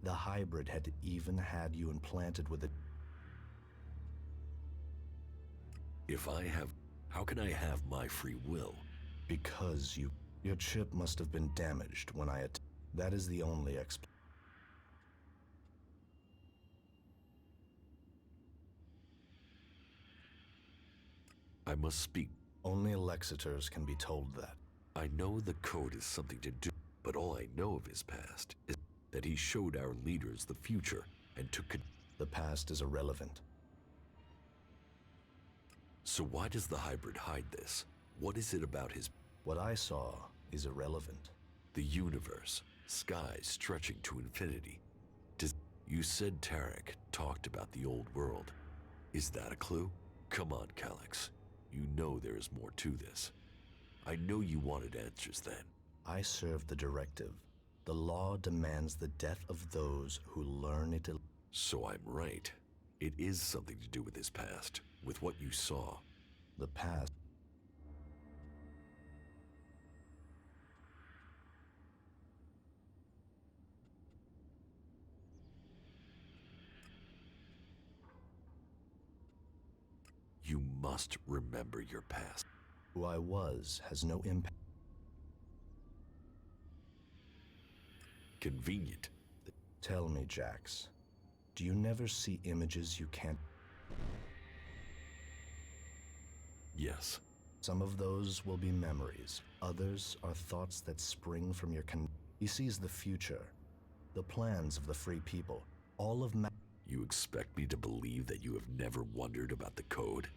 The hybrid had even had you implanted with a... If I have... How can I have my free will? Because you... Your chip must have been damaged when I... That is the only explanation. I must speak. Only Alexitors can be told that. I know the code is something to do, but all I know of his past is that he showed our leaders the future and took... The past is irrelevant. So why does the hybrid hide this? What is it about his... What I saw is irrelevant. The universe, skies stretching to infinity. You said Tarek talked about the old world. Is that a clue? Come on, Calyx. You know there is more to this. I know you wanted answers then. I serve the directive. The law demands the death of those who learn it. So I'm right. It is something to do with his past, with what you saw. The past. You must remember your past. Who I was has no impact. Convenient. Tell me, Jax, do you never see images you can't? Yes. Some of those will be memories. Others are thoughts that spring from your He sees the future, the plans of the free people, all of You expect me to believe that you have never wondered about the code?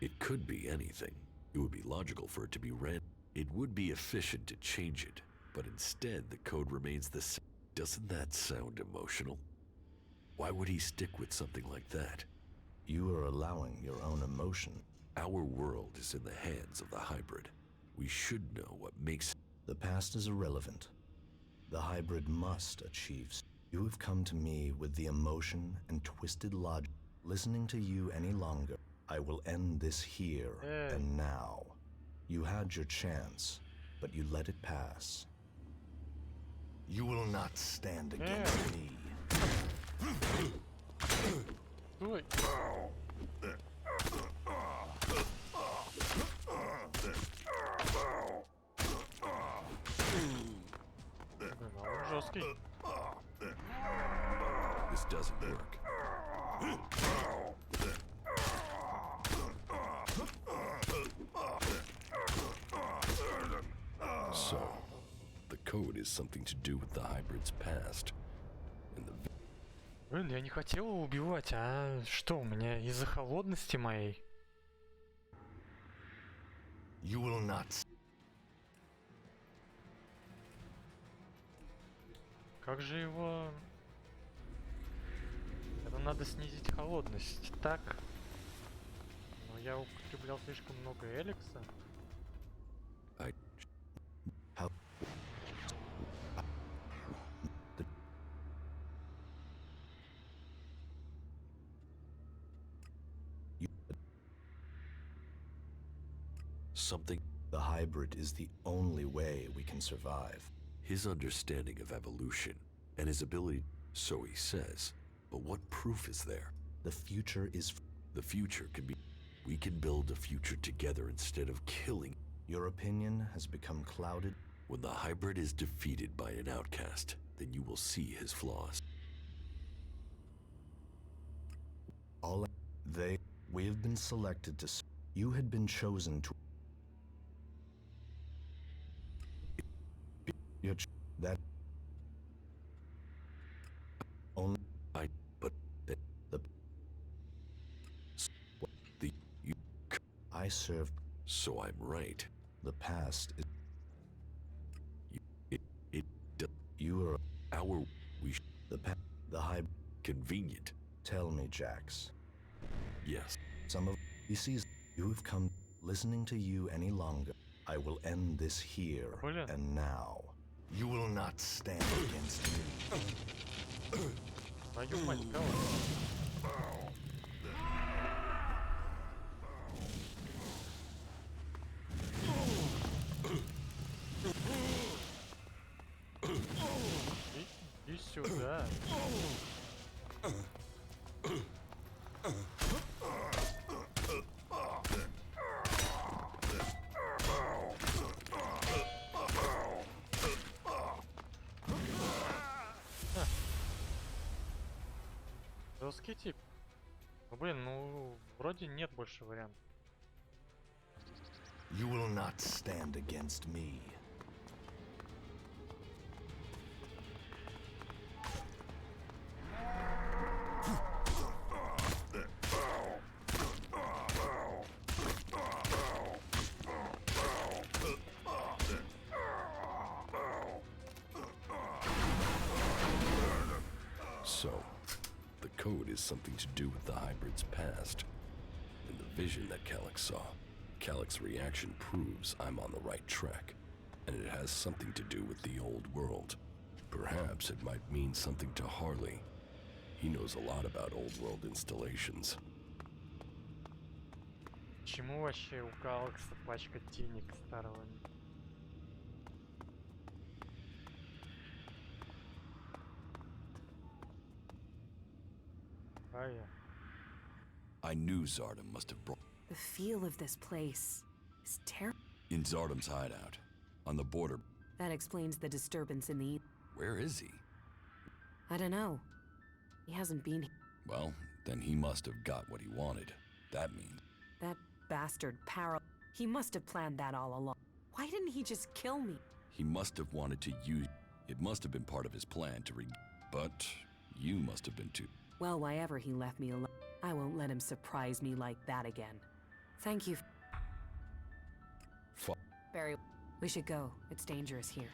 It could be anything. It would be logical for it to be random. It would be efficient to change it, but instead the code remains the same. Doesn't that sound emotional? Why would he stick with something like that? You are allowing your own emotion. Our world is in the hands of the hybrid. We should know what makes... The past is irrelevant. The hybrid must achieve. You have come to me with the emotion and twisted logic. Listening to you any longer, I will end this here and now. You had your chance, but you let it pass. You will not stand against me. Ой. Блин, а он жесткий. This doesn't work. So, the code is something to do with the hybrid's past. And the... Блин, я не хотел его убивать, а что у меня из-за холодности моей? You will not. Как же его... Это надо снизить холодность. Так. Но я употреблял слишком много элекса. Something... The hybrid is the only way we can survive. His understanding of evolution and his ability, so he says. But what proof is there? The future is... The future can be... We can build a future together instead of killing. Your opinion has become clouded. When the hybrid is defeated by an outcast, then you will see his flaws. We have been selected to... You had been chosen to... That... Only... I serve... So I'm right. The past is... You are... The hybrid... Convenient. Tell me, Jax. Yes. He sees... You have come... Listening to you any longer, I will end this here and now. You will not stand against me. Твою мать, кого? Иди сюда. Жесткий тип. Ну блин, ну вроде нет больше вариантов. You will not stand against me. So, the code is something to do with the hybrid's past. in the vision that Calyx saw. Calyx's reaction proves I'm on the right track, and it has something to do with the old world. Perhaps it might mean something to Harley. He knows a lot about old world installations. Почему вообще у Галакса пачка денег старого? А я. I knew Zardom must have brought... The feel of this place is terrible. In Zardom's hideout, on the border. That explains the disturbance in the... Where is he? I don't know. He hasn't been here. Well, then he must have got what he wanted. That means... That bastard Paro... He must have planned that all along. Why didn't he just kill me? He must have wanted to use... It must have been part of his plan to But you must have been too... Well, why ever he left me alone, I won't let him surprise me like that again. Thank you. Barry, we should go. It's dangerous here.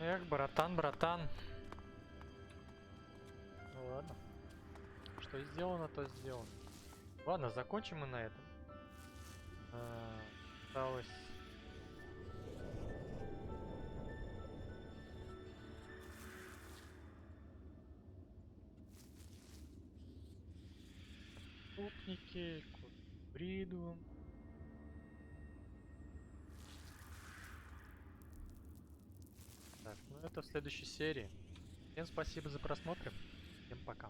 Эх, братан, братан. Ну ладно. Что сделано, то сделано. Ладно, закончим мы на этом. Осталось... Спутники, бриду. Так, ну это в следующей серии. Всем спасибо за просмотр. Всем пока.